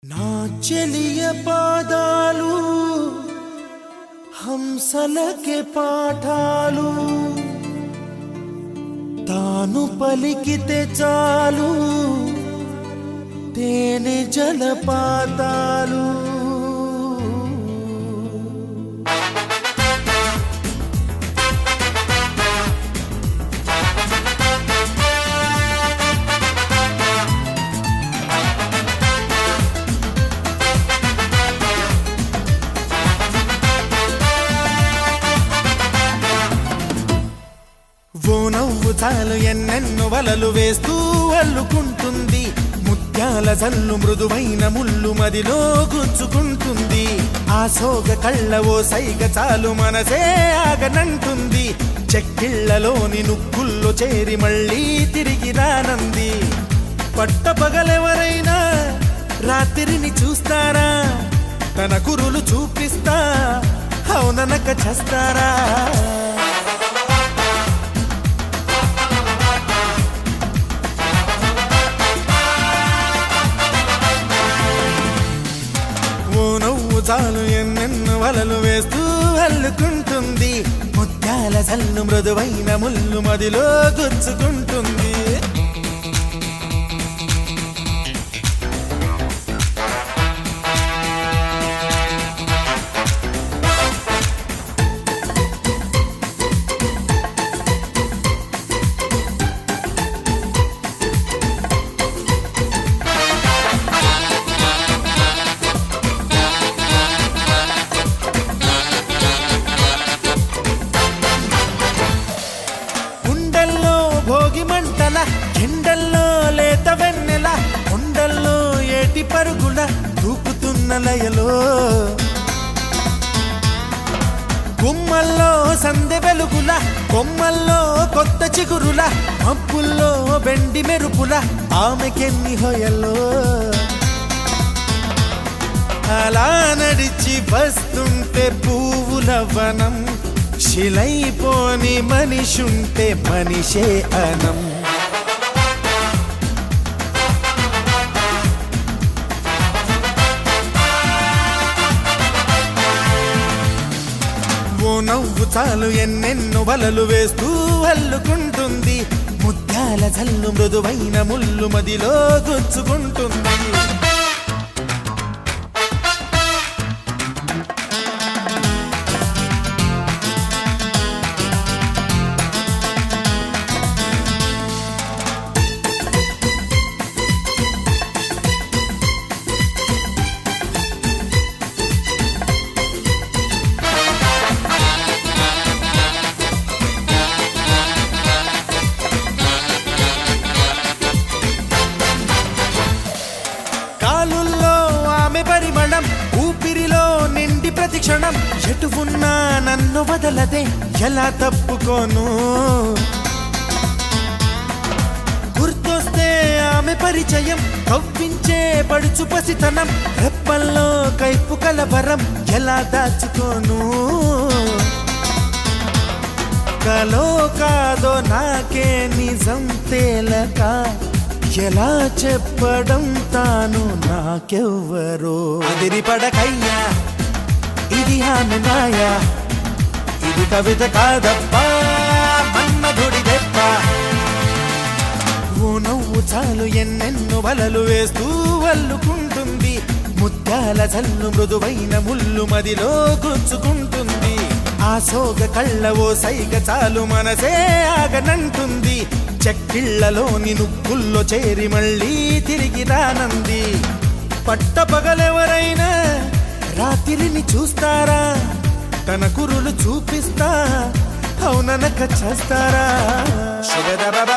నా చెలియ పాదాలు హంసలకే పాఠాలు తాను పలికితే చాలు తేనె జలపాతాలు ఓ నవ్వు చాలు ఎన్నెన్నో వలలు వేస్తూ అల్లుకుంటుంది ముత్యాల జల్లు మృదువైన ముళ్ళు మదిలో గుచ్చుకుంటుంది ఆ సోగ కళ్ళ ఓ సైగ చాలు మనసే ఆగనంటుంది చెక్కిళ్లలోని నుక్కుల్లో చేరి మళ్ళీ తిరిగి రానంది పట్టపగలెవరైనా రాత్రిని చూస్తారా తన కురులు చూపిస్తా అవుననక చేస్తారా చాలు ఎన్నెన్నో వలలు వేస్తూ అల్లుకుంటుంది ముత్యాల జల్లు మృదువైన ముళ్ళు మదిలో గుచ్చుకుంటుంది మంటల ఎండల్లో లేత వెన్నెల కొండల్లో ఏటి పరుగుల దూకుతున్న లయలో గుమ్మల్లో సందె వెలుగుల కొమ్మల్లో కొత్త చిగురుల మబ్బుల్లో వెండి మెరుపుల ఆమెకెన్ని హొయల్లో అలా నడిచి వస్తుంటే పువ్వుల వనం శిలైపోని మనిషుంటే మనిషే అనం ఓ నవ్వు చాలు ఎన్నెన్నో వలలు వేస్తూ అల్లుకుంటుంది ముత్యాల జల్లు మృదువైన ముళ్ళు మదిలో గుచ్చుకుంటుంది పరిమళం ఊపిరిలో నిండి ప్రతి క్షణం ఎటు ఉన్నా నన్ను వదలదే ఎలా తప్పుకోను గుర్తొస్తే ఆమె పరిచయం కవ్వించే పడుచు పసితనం రెప్పల్లో కైపు కలవరం ఎలా దాచుకోను కలో కాదో నాకే నిజం తేలక ఎలా చెప్పడం తాను నాకెవ్వరో అదిరి పడకయ్యా ఇది ఆమె మాయా ఇది కవిత కాదప్పా మన్మధుడి దెబ్బ ఓ నవ్వు చాలు ఎన్నెన్నో వలలు వేస్తూ అల్లుకుంటుంది ముత్యాల జల్లు మృదువైన ముళ్ళు మదిలో గుచ్చుకుంటుంది ఆ సోగ కళ్ళ ఓ సైగ చాలు మనసే ఆగనంటుంది చెక్కిళ్లలోని నుక్కుల్లో చేరి మళ్ళీ తిరిగి రానంది పట్టపగలెవరైనా రాత్రిని చూస్తారా తన కురులు చూపిస్తా అవుననక చేస్తారా శబద